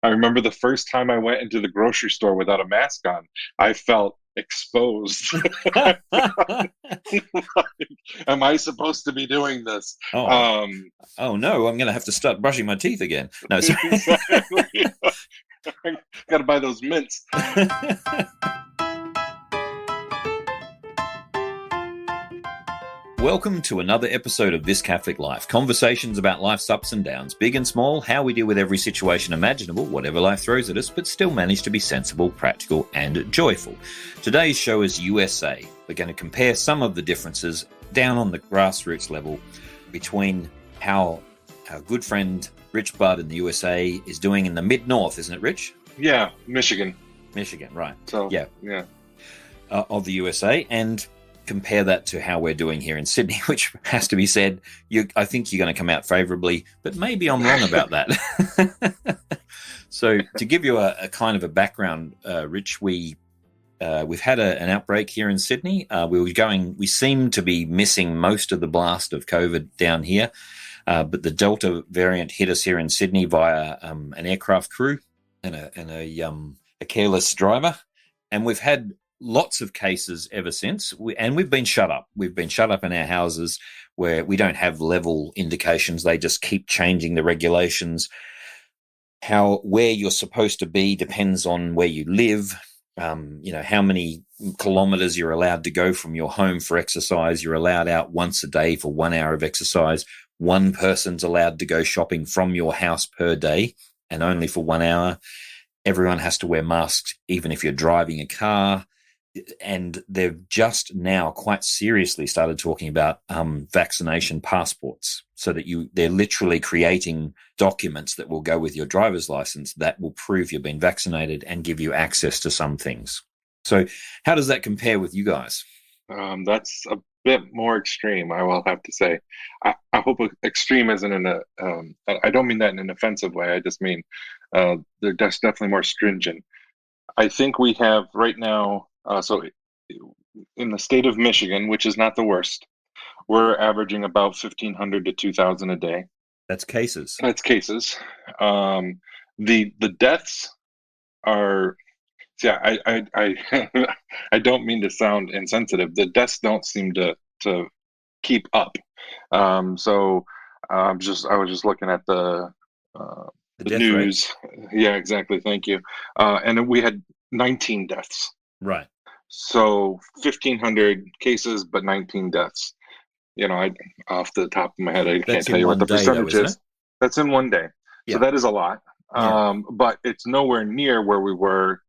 I remember the first time I went into the grocery store without a mask on, I felt exposed. Am I supposed to be doing this? Oh, Um, oh no! I'm going to have to start brushing my teeth again. No, sorry. exactly. Got to buy those mints. Welcome to another episode of This Catholic Life. Conversations about life's ups and downs, big and small, how we deal with every situation imaginable, whatever life throws at us, but still manage to be sensible, practical, and joyful. Today's show is USA. We're going to compare some of the differences down on the grassroots level between how our good friend Rich Budd in the USA is doing in the mid-north, isn't it, Rich? Yeah, Michigan. Michigan, right. So, yeah. Of the USA, and compare that to how we're doing here in Sydney, which has to be said, I think you're going to come out favourably, but maybe I'm wrong about that. So to give you a kind of a background, Rich, we've had an outbreak here in Sydney. We seem to be missing most of the blast of COVID down here, but the Delta variant hit us here in Sydney via an aircraft crew and a careless driver, and we've had lots of cases ever since, and we've been shut up. We've been shut up in our houses where we don't have level indications. They just keep changing the regulations. Where you're supposed to be depends on where you live. How many kilometers you're allowed to go from your home for exercise. You're allowed out once a day for 1 hour of exercise. One person's allowed to go shopping from your house per day and only for 1 hour. Everyone has to wear masks, even if you're driving a car. And they've just now quite seriously started talking about vaccination passports, so that they're literally creating documents that will go with your driver's license that will prove you've been vaccinated and give you access to some things. So how does that compare with you guys? That's a bit more extreme, I will have to say. I hope extreme isn't I don't mean that in an offensive way. I just mean they're definitely more stringent. I think we have right now, so in the state of Michigan, which is not the worst, we're averaging about 1,500 to 2,000 a day. That's cases. That's cases. The deaths are, yeah, I don't mean to sound insensitive. The deaths don't seem to keep up. I was just looking at The the death rate. news. Yeah, exactly. Thank you. And we had 19 deaths. Right. So 1,500 cases, but 19 deaths. Off the top of my head, I can't That's tell in you what one the day, though, percentage isn't is. it? That's in one day. So Yeah. that is a lot. Yeah. But it's nowhere near where we were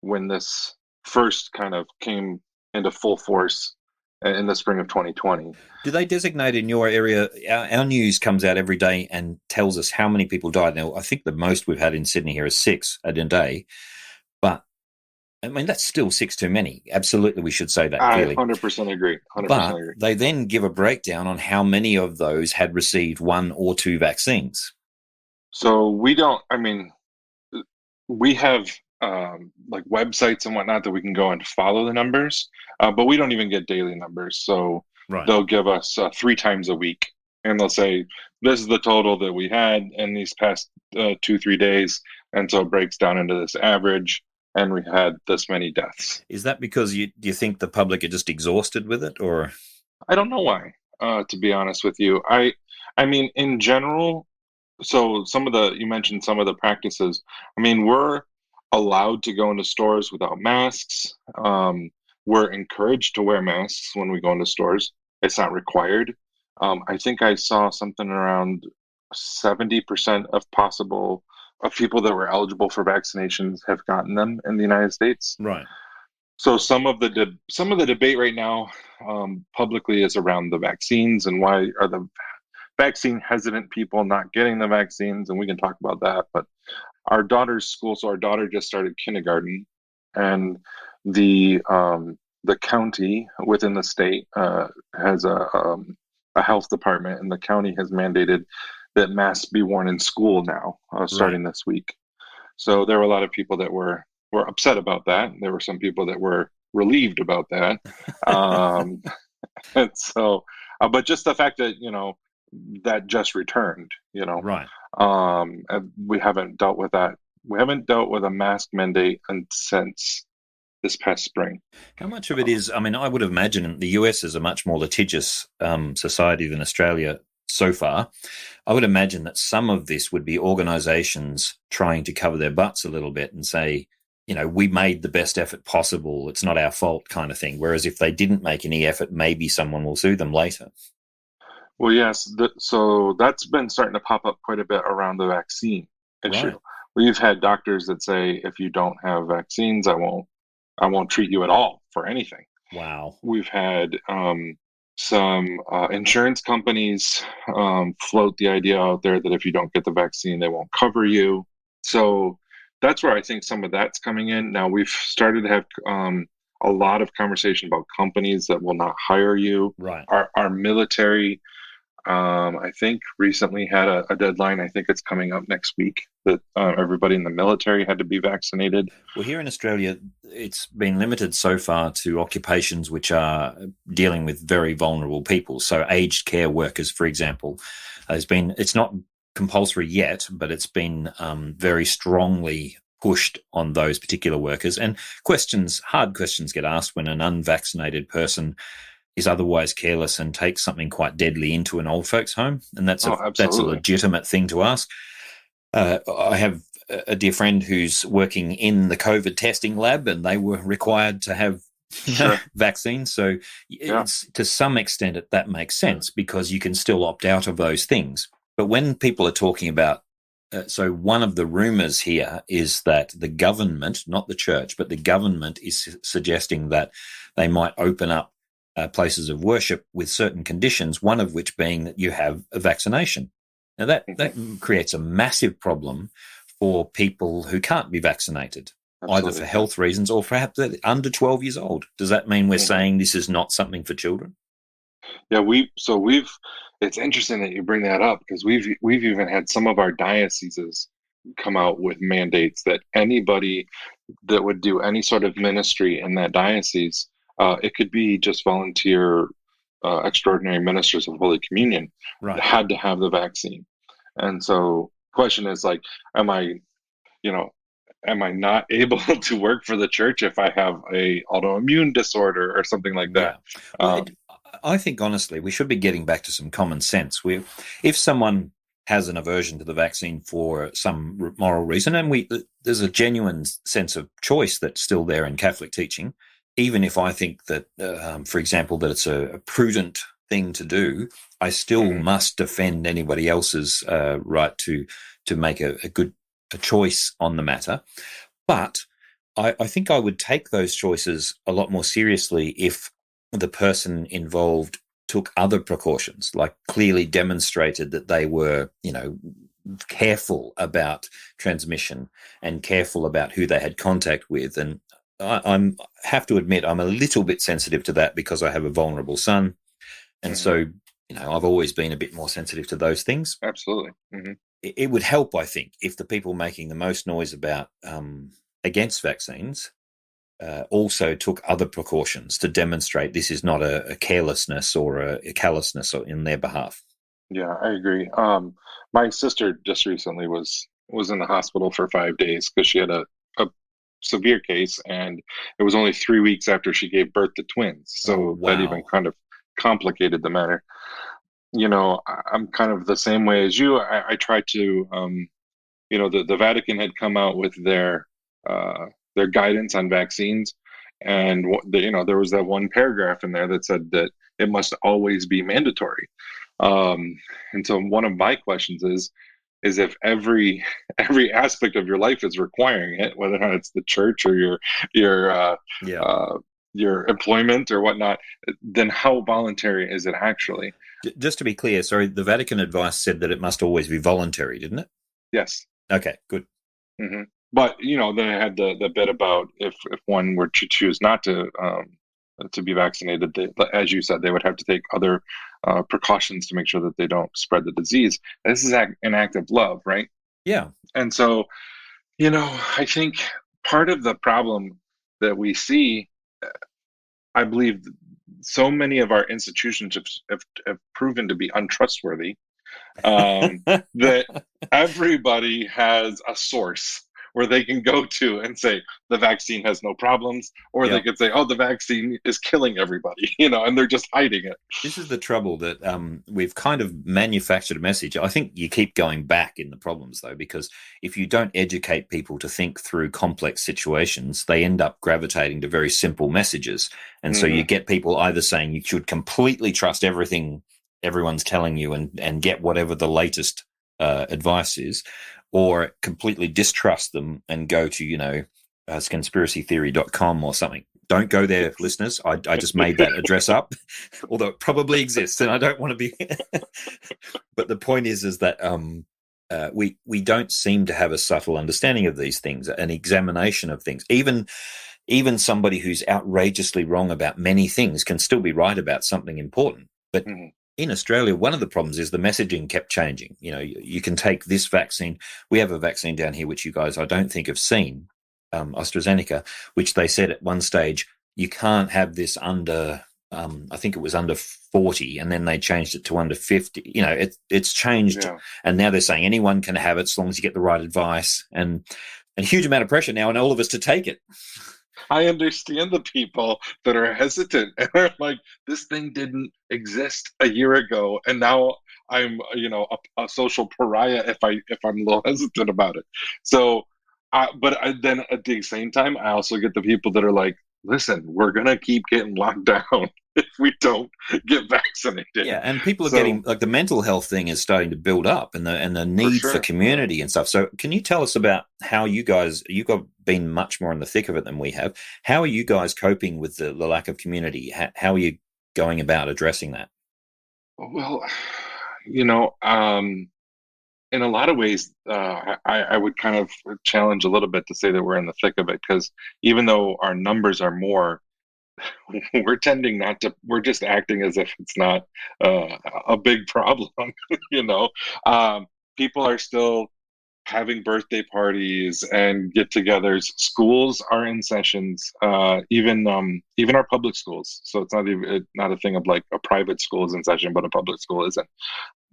when this first kind of came into full force in the spring of 2020. Do they designate in your area? Our news comes out every day and tells us how many people died. Now, I think the most we've had in Sydney here is 6 a day. But, I mean, that's still 6 too many. Absolutely, we should say that I clearly. 100% agree. 100% But agree. they then give a breakdown on how many of those had received 1 or 2 vaccines. So we have like websites and whatnot that we can go and follow the numbers, but we don't even get daily numbers. So Right. they'll give us 3 times a week, and they'll say, this is the total that we had in these past 2-3 days. And so it breaks down into this average, and we had this many deaths. Is that because do you think the public are just exhausted with it, or? I don't know why, to be honest with you. I mean, in general, so you mentioned some of the practices. I mean, we're allowed to go into stores without masks. We're encouraged to wear masks when we go into stores. It's not required. I think I saw something around 70% of people that were eligible for vaccinations have gotten them in the United States. Right. So some of the debate right now publicly is around the vaccines and why are the vaccine hesitant people not getting the vaccines, and we can talk about that. But our daughter's school, so our daughter just started kindergarten, and the county within the state has a health department, and the county has mandated that masks be worn in school now, starting this week. So there were a lot of people that were upset about that. There were some people that were relieved about that. And so, but just the fact that, that just returned, Right. and we haven't dealt with that We haven't dealt with a mask mandate since this past spring. How much of it is? I mean, I would imagine the US is a much more litigious society than Australia so far. I would imagine that some of this would be organisations trying to cover their butts a little bit and say, we made the best effort possible. It's not our fault, kind of thing. Whereas if they didn't make any effort, maybe someone will sue them later. Well, yes, so that's been starting to pop up quite a bit around the vaccine Right. issue. We've had doctors that say, if you don't have vaccines, I won't treat you at all for anything. Wow. We've had some insurance companies float the idea out there that if you don't get the vaccine, they won't cover you. So that's where I think some of that's coming in. Now we've started to have a lot of conversation about companies that will not hire you. Right. Our military, I think, recently had a deadline. I think it's coming up next week that everybody in the military had to be vaccinated. Well, here in Australia, it's been limited so far to occupations which are dealing with very vulnerable people. So aged care workers, for example, it's not compulsory yet, but it's been very strongly pushed on those particular workers. And hard questions get asked when an unvaccinated person is otherwise careless and takes something quite deadly into an old folks' home. And that's a Absolutely. legitimate thing to ask. I have a dear friend who's working in the COVID testing lab, and they were required to have Sure. vaccines. So Yeah. it's, to some extent, that makes sense because you can still opt out of those things. But when people are talking about, so one of the rumors here is that the government, not the church, but the government is suggesting that they might open up places of worship with certain conditions, one of which being that you have a vaccination. Now, that creates a massive problem for people who can't be vaccinated, Absolutely. either for health reasons or perhaps they're under 12 years old. Does that mean we're saying this is not something for children? Yeah, it's interesting that you bring that up because we've even had some of our dioceses come out with mandates that anybody that would do any sort of ministry in that diocese, it could be just volunteer extraordinary ministers of Holy Communion, Right. had to have the vaccine. And so question is like, am I, you know, am I not able to work for the church if I have a autoimmune disorder or something like that? Yeah. Well, I think honestly, we should be getting back to some common sense. If someone has an aversion to the vaccine for some moral reason, and there's a genuine sense of choice that's still there in Catholic teaching, even if I think that, for example, that it's a prudent thing to do, I still must defend anybody else's right to make a choice on the matter. But I think I would take those choices a lot more seriously if the person involved took other precautions, like clearly demonstrated that they were, careful about transmission and careful about who they had contact with. And I have to admit, I'm a little bit sensitive to that because I have a vulnerable son. And so, I've always been a bit more sensitive to those things. Absolutely. It would help, I think, if the people making the most noise about against vaccines also took other precautions to demonstrate this is not a carelessness or a callousness in their behalf. Yeah, I agree. My sister just recently was in the hospital for 5 days because she had a severe case, and it was only 3 weeks after she gave birth to twins. So that even kind of complicated the matter. I'm kind of the same way as you. I try to, the Vatican had come out with their guidance on vaccines, and there was that one paragraph in there that said that it must always be mandatory. And so one of my questions is if every aspect of your life is requiring it, whether or not it's the church or your employment or whatnot, then how voluntary is it actually? Just to be clear, sorry, the Vatican advice said that it must always be voluntary, didn't it? Yes. Okay, good. But they had the bit about if one were to choose not to be vaccinated, as you said, they would have to take other precautions to make sure that they don't spread the disease. This is an act of love, right? Yeah. And so, I think part of the problem that we see, I believe so many of our institutions have proven to be untrustworthy, that everybody has a source where they can go to and say the vaccine has no problems, or they Yep. could say, oh, the vaccine is killing everybody, and they're just hiding it. This is the trouble that we've kind of manufactured a message. I think you keep going back in the problems, though, because if you don't educate people to think through complex situations, they end up gravitating to very simple messages. And so you Mm-hmm. get people either saying you should completely trust everything everyone's telling you and get whatever the latest advice is, or completely distrust them and go to, conspiracytheory.com or something. Don't go there, listeners. I just made that address up, although it probably exists, and I don't want to be. But the point is that we don't seem to have a subtle understanding of these things, an examination of things. Even somebody who's outrageously wrong about many things can still be right about something important. But Mm-hmm. in Australia, one of the problems is the messaging kept changing. You can take this vaccine. We have a vaccine down here, which you guys I don't think have seen, AstraZeneca, which they said at one stage, you can't have this under, I think it was under 40, and then they changed it to under 50. It's changed, Yeah. and now they're saying anyone can have it as long as you get the right advice, and a huge amount of pressure now on all of us to take it. I understand the people that are hesitant and are like, this thing didn't exist a year ago, and now I'm, a social pariah if I'm a little hesitant about it. So, then at the same time, I also get the people that are like, listen, we're gonna keep getting locked down if we don't get vaccinated. Yeah, and people are So getting like the mental health thing is starting to build up, and the for need for sure, yeah. community and stuff. So, can you tell us about how you've got been much more in the thick of it than we have? How are you guys coping with the lack of community? How are you going about addressing that? Well, you know, um, in a lot of ways, I would kind of challenge a little bit to say that we're in the thick of it because even though our numbers are more, we're tending not to, we're just acting as if it's not a big problem, you know. Um, People are still having birthday parties and get-togethers. Schools are in sessions, even our public schools. So it's not a thing of like a private school is in session, but a public school isn't.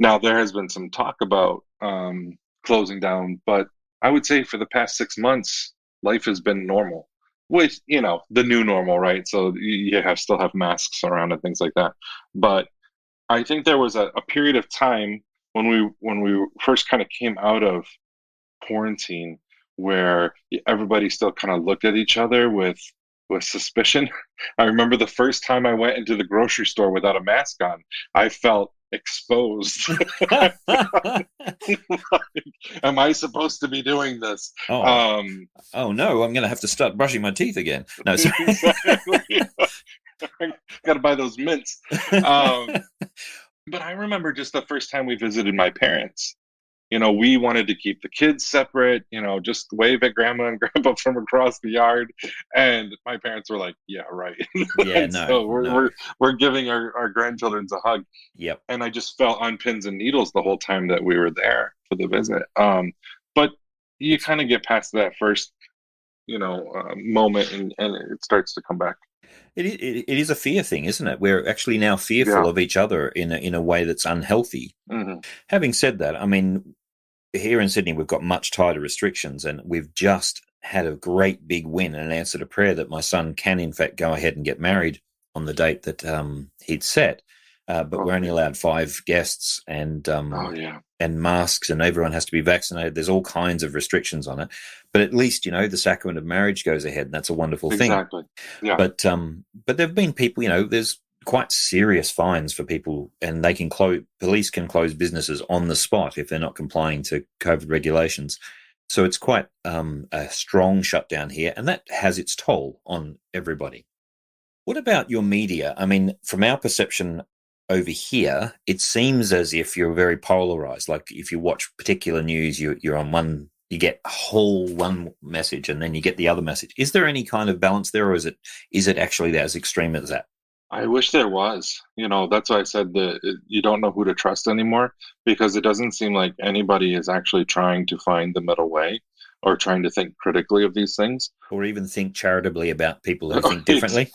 Now, there has been some talk about closing down, but I would say for the past 6 months, life has been normal, with the new normal, right? So still have masks around and things like that. But I think there was a period of time when we first kind of came out of quarantine where everybody still kind of looked at each other with suspicion. I remember the first time I went into the grocery store without a mask on, I felt exposed. Am I supposed to be doing this? Oh, Um, oh no! I'm going to have to start brushing my teeth again. No, sorry. exactly. Got to buy those mints. Um, but I remember just the first time we visited my parents. We wanted to keep the kids separate, just wave at grandma and grandpa from across the yard. And my parents were like, yeah, right. Yeah, And no, so we're, no. we're, we're giving our grandchildren a hug. Yep. And I just felt on pins and needles the whole time that we were there for the visit. But you It's kind of get past that first, moment and it starts to come back. it is a fear thing, isn't it? We're actually now fearful Yeah. of each other in a way that's unhealthy. Hmm. Having said that, I mean, here in Sydney, we've got much tighter restrictions, and we've just had a great big win and an answer to prayer that my son can, in fact, go ahead and get married on the date that he'd set. But we're only Okay. allowed 5 guests, Oh, yeah. and masks, and everyone has to be vaccinated. There's all kinds of restrictions on it, but at least the sacrament of marriage goes ahead, and that's a wonderful thing. Exactly. Yeah. But there've been people, there's quite serious fines for people, and they can police can close businesses on the spot if they're not complying to COVID regulations. So it's quite a strong shutdown here, and that has its toll on everybody. What about your media? I mean, from our perception over here, it seems as if you're very polarized. Like if you watch particular news, you're on one, you get a whole one message, and then you get the other message. Is there any kind of balance there, or is it actually as extreme as that? I wish there was. That's why I said that you don't know who to trust anymore because it doesn't seem like anybody is actually trying to find the middle way or trying to think critically of these things. Or even think charitably about people who think differently?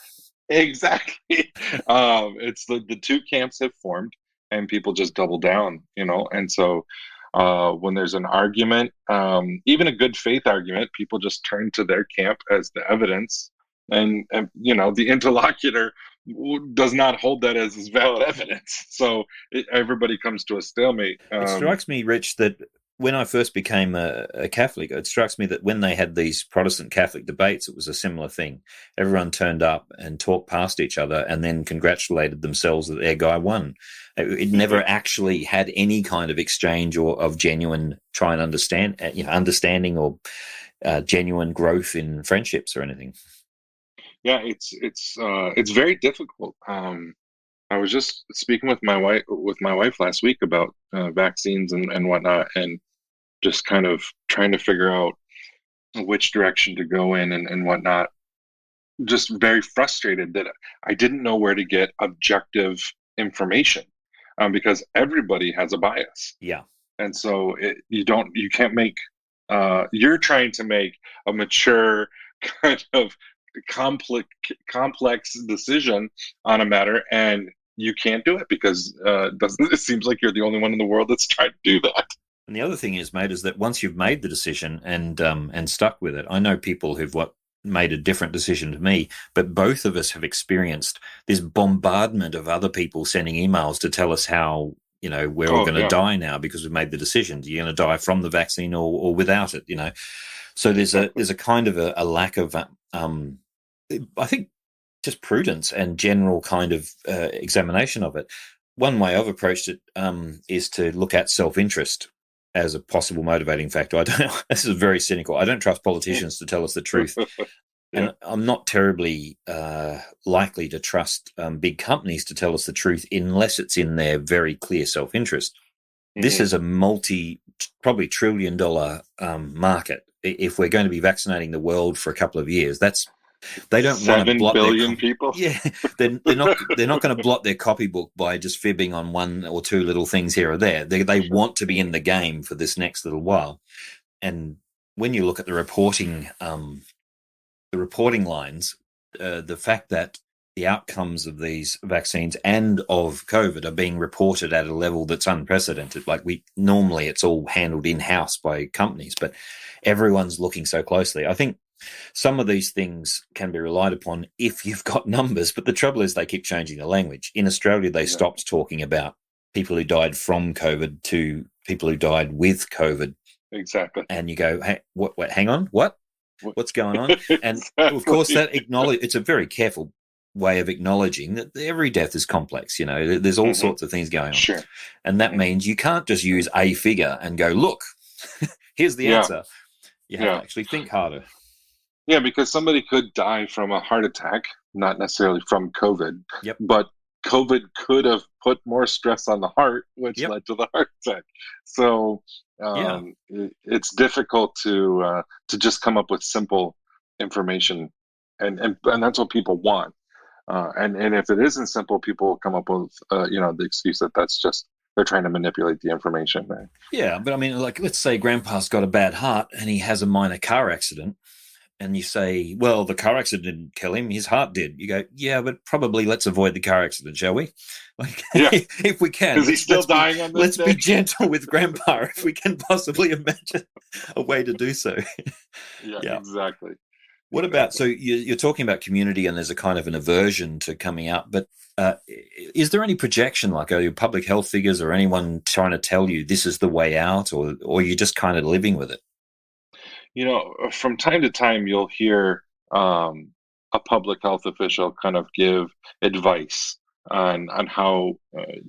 Exactly. It's the two camps have formed and people just double down, and so When there's an argument, even a good faith argument, people just turn to their camp as the evidence, and the interlocutor does not hold that as valid evidence. So everybody comes to a stalemate. It strikes me, Rich, that when I first became a Catholic, it strikes me that when they had these Protestant Catholic debates, it was a similar thing. Everyone turned up and talked past each other and then congratulated themselves that their guy won. It never actually had any kind of exchange or of genuine try and understanding or genuine growth in friendships or anything. Yeah, it's very difficult. I was just speaking with my wife last week about vaccines and whatnot, and just kind of trying to figure out which direction to go in and whatnot. Just very frustrated that I didn't know where to get objective information, because everybody has a bias, Yeah. and so you can't make you're trying to make a mature kind of complex complex decision on a matter, and you can't do it because it seems like you're the only one in the world that's trying to do that. And the other thing is, mate, is that once you've made the decision and stuck with it, I know people who've made a different decision to me, but both of us have experienced this bombardment of other people sending emails to tell us how we're all going to die now because we've made the decision. You're going to die from the vaccine or without it. So there's a kind of a lack of I think just prudence and general kind of examination of it. One way I've approached it is to look at self-interest as a possible motivating factor. This is very cynical. I don't trust politicians to tell us the truth. And I'm not terribly likely to trust big companies to tell us the truth unless it's in their very clear self-interest. Mm-hmm. This is a probably $1 trillion market. If we're going to be vaccinating the world for a couple of years, they don't want to blot 7 billion people. Yeah, they're not going to blot their copybook by just fibbing on one or two little things here or there. They want to be in the game for this next little while. And when you look at the reporting lines, the fact that the outcomes of these vaccines and of COVID are being reported at a level that's unprecedented. Like normally it's all handled in-house by companies, but everyone's looking so closely. I think some of these things can be relied upon if you've got numbers, but the trouble is they keep changing the language. In Australia, they stopped talking about people who died from COVID to people who died with COVID. Exactly. And you go, hey, what hang on, what's going on? And of course it's a very careful way of acknowledging that every death is complex. There's all sorts of things going on. Sure. And that means you can't just use a figure and go, look, here's the answer. You have to actually think harder. Yeah, because somebody could die from a heart attack, not necessarily from COVID. Yep. But COVID could have put more stress on the heart, which led to the heart attack. So it's difficult to just come up with simple information, and that's what people want. And if it isn't simple, people will come up with the excuse that that's just they're trying to manipulate the information. Right? Yeah, but I mean, like, let's say Grandpa's got a bad heart and he has a minor car accident. And you say, well, the car accident didn't kill him, his heart did. You go, yeah, but probably let's avoid the car accident, shall we? Like, if we can. Is he still dying on this day? Let's be gentle with Grandpa if we can possibly imagine a way to do so. Yeah, exactly. What about, so you're talking about community and there's a kind of an aversion to coming out, but is there any projection, like are your public health figures or anyone trying to tell you this is the way out, or you're just kind of living with it? From time to time, you'll hear a public health official kind of give advice on how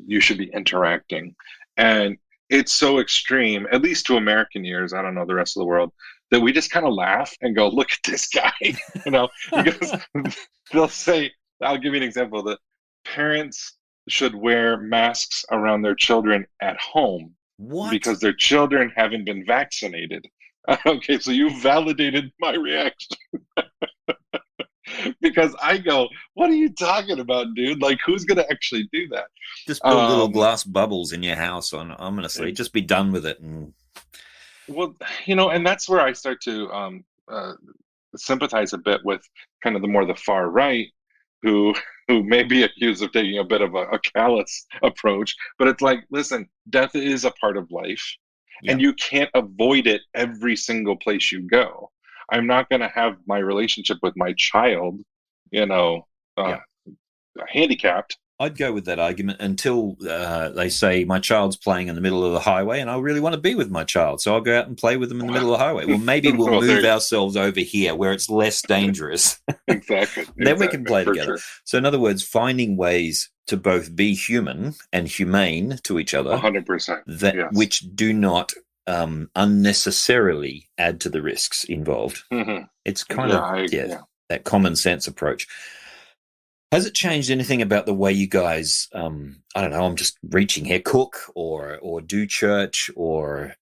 you should be interacting. And it's so extreme, at least to American ears, I don't know the rest of the world, that we just kind of laugh and go, look at this guy, because they'll say, I'll give you an example, that parents should wear masks around their children at home. What? Because their children haven't been vaccinated. Okay, so you validated my reaction. Because I go, what are you talking about, dude? Like, who's going to actually do that? Just build little glass bubbles in your house, honestly. Just be done with it. Well, and that's where I start to sympathize a bit with kind of the far right, who may be accused of taking a bit of a callous approach. But it's like, listen, death is a part of life. Yeah. and you can't avoid it every single place you go. I'm not going to have my relationship with my child, you know, uh, Yeah. handicapped. I'd go with that argument until they say my child's playing in the middle of the highway and I really want to be with my child. So I'll go out and play with them in the middle of the highway. Well, maybe we'll Well, move ourselves over here where it's less dangerous. exactly, Then we can play for together. sure. So, in other words, finding ways to both be human and humane to each other 100%. that Yes. which do not unnecessarily add to the risks involved. Mm-hmm. It's kind Yeah, of, yeah, yeah. that common sense approach. Has it changed anything about the way you guys, I don't know, I'm just reaching here, cook or do church or,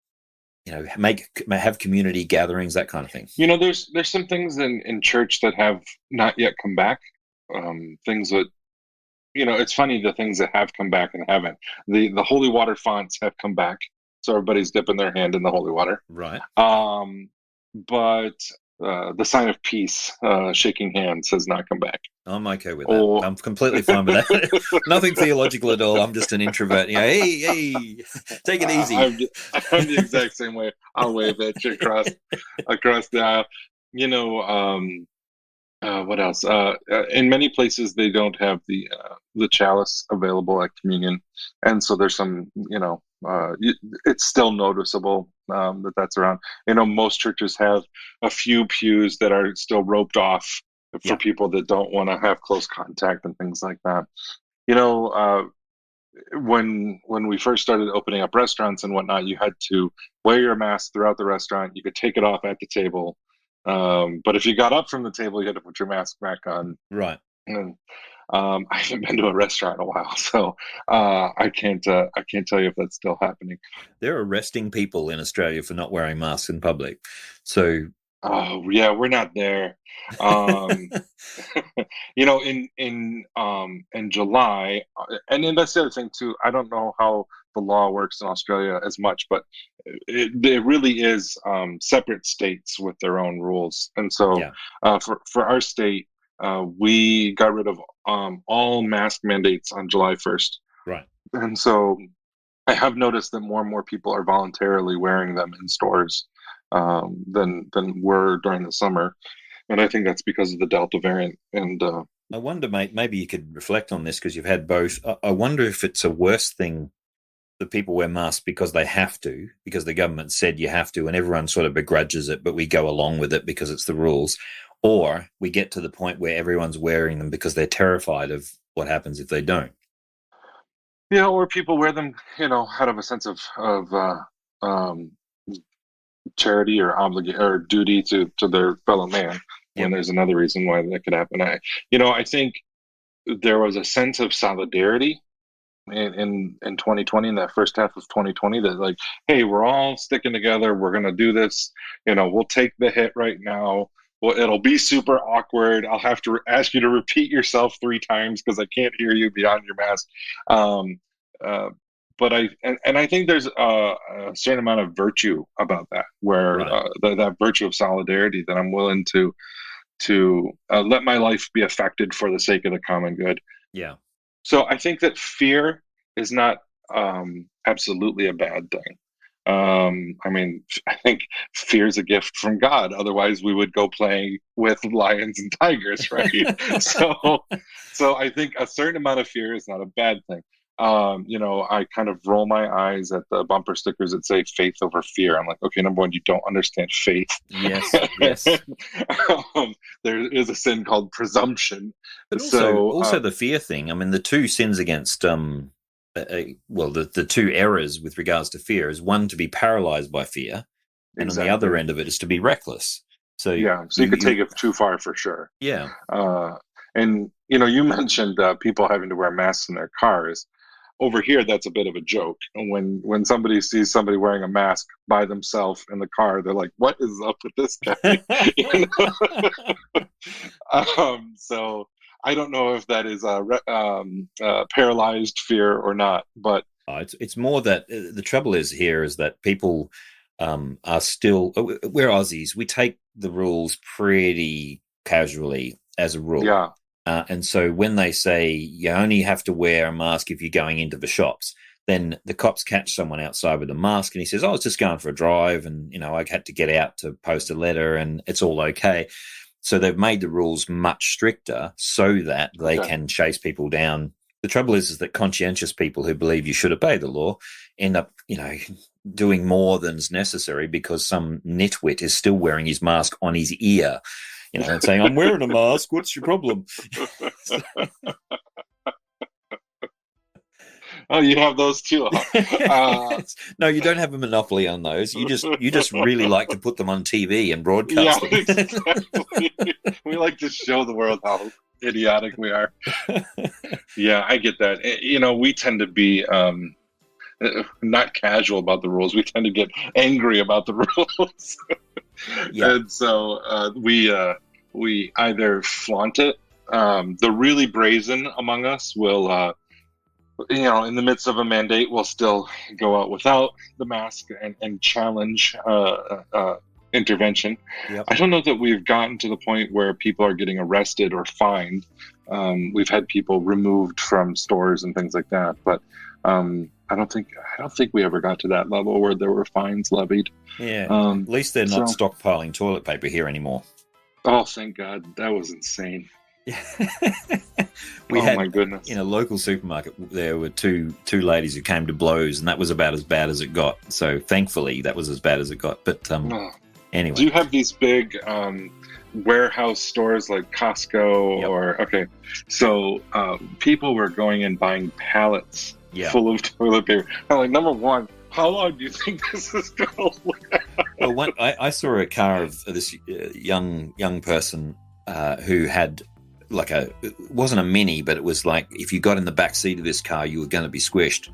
have community gatherings, that kind of thing? There's some things in church that have not yet come back. Things that it's funny, the things that have come back and haven't. The holy water fonts have come back, so everybody's dipping their hand in the holy water. Right. Um, but the sign of peace, shaking hands, has not come back. I'm okay with that. Oh, I'm completely fine with that. Nothing theological at all. I'm just an introvert. Hey, take it easy. I'm the exact same way. I'll wave at you across the aisle. You know, what else? In many places, they don't have the chalice available at communion, and so there's some. It's still noticeable that that's around. Most churches have a few pews that are still roped off for Yeah. people that don't want to have close contact and things like that. You know, when we first started opening up restaurants and whatnot, you had to wear your mask throughout the restaurant. You could take it off at the table, but if you got up from the table, you had to put your mask back on. Right. And I haven't been to a restaurant in a while, so I can't tell you if that's still happening. They're arresting people in Australia for not wearing masks in public. So, Oh yeah, we're not there. Um, in July, and then that's the other thing too. I don't know how the law works in Australia as much, but it really is separate states with their own rules. And so, yeah. for our state, we got rid of all mask mandates on July 1st, Right. and so I have noticed that more and more people are voluntarily wearing them in stores than were during the summer, and I think that's because of the Delta variant. And I wonder, mate, maybe you could reflect on this because you've had both. I wonder if it's a worse thing that people wear masks because they have to, because the government said you have to, and everyone sort of begrudges it, but we go along with it because it's the rules. Or we get to the point where everyone's wearing them because they're terrified of what happens if they don't. or people wear them, out of a sense of um, charity or obligation or duty to their fellow man. When Yep. there's another reason why that could happen, I think there was a sense of solidarity in 2020, in that first half of 2020, that like, hey, we're all sticking together, we're going to do this, we'll take the hit right now. Well, it'll be super awkward. I'll have to ask you to repeat yourself 3 times because I can't hear you beyond your mask. um, uh, but I think there's a certain amount of virtue about that, where Right. that virtue of solidarity, that I'm willing to let my life be affected for the sake of the common good. Yeah. So I think that fear is not absolutely a bad thing. I mean, I think fear is a gift from God. Otherwise, we would go playing with lions and tigers, right? so, so I think a certain amount of fear is not a bad thing. I kind of roll my eyes at the bumper stickers that say "faith over fear." I'm like, okay, number one, you don't understand faith. Yes. Yes. There is a sin called presumption. But So, also the fear thing. I mean, the two sins against the two errors with regards to fear is one to be paralyzed by fear, and on the exactly. other end of it is to be reckless. So Yeah, so you could take it too far for sure. yeah. And you mentioned people having to wear masks in their cars. Over here, that's a bit of a joke. And when somebody sees somebody wearing a mask by themselves in the car, they're like, "What is up with this guy?" So I don't know if that is paralyzed fear or not, but It's more that the trouble is here is that people are still, we're Aussies, we take the rules pretty casually as a rule. yeah, And so when they say you only have to wear a mask if you're going into the shops, Then the cops catch someone outside with a mask, and he says, I was just going for a drive, and, I had to get out to post a letter, and it's all okay. So they've made the rules much stricter so that they can chase people down. The trouble is that conscientious people who believe you should obey the law end up, doing more than's necessary because some nitwit is still wearing his mask on his ear, and saying, I'm wearing a mask, what's your problem? Oh, you have those too. No, you don't have a monopoly on those. You just really like to put them on TV and broadcast them. Exactly. We like to show the world how idiotic we are. Yeah, I get that. We tend to be not casual about the rules. We tend to get angry about the rules. And so we either flaunt it. The really brazen among us will in the midst of a mandate, we'll still go out without the mask and challenge intervention. Yep. I don't know that we've gotten to the point where people are getting arrested or fined. We've had people removed from stores and things like that, but I don't think we ever got to that level where there were fines levied. Yeah, at least they're not stockpiling toilet paper here anymore. Oh, thank God. That was insane. My goodness. In a local supermarket, there were two ladies who came to blows, and that was about as bad as it got. So thankfully, that was as bad as it got. But anyway. Do you have these big warehouse stores like Costco? Yep. So people were going and buying pallets full of toilet paper. I'm like, number one, how long do you think this is going to last? Well, I saw a car of this young person who had it wasn't a Mini, but it was like if you got in the back seat of this car, you were going to be squished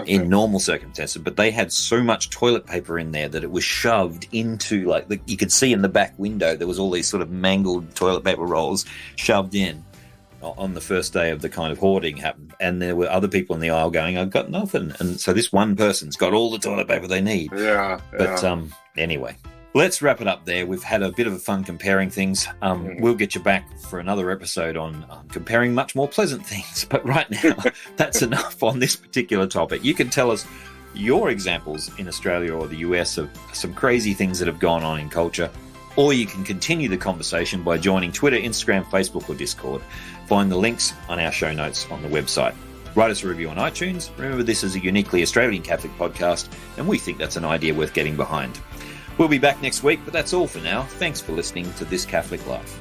in normal circumstances. But they had so much toilet paper in there that it was shoved into you could see in the back window, there was all these sort of mangled toilet paper rolls shoved in on the first day of the kind of hoarding happened. And there were other people in the aisle going, I've got nothing. And so this one person's got all the toilet paper they need. Yeah. But anyway. Let's wrap it up there. We've had a bit of fun comparing things. We'll get you back for another episode on comparing much more pleasant things. But right now, that's enough on this particular topic. You can tell us your examples in Australia or the US of some crazy things that have gone on in culture. Or you can continue the conversation by joining Twitter, Instagram, Facebook, or Discord. Find the links on our show notes on the website. Write us a review on iTunes. Remember, this is a uniquely Australian Catholic podcast, and we think that's an idea worth getting behind. We'll be back next week, but that's all for now. Thanks for listening to This Catholic Life.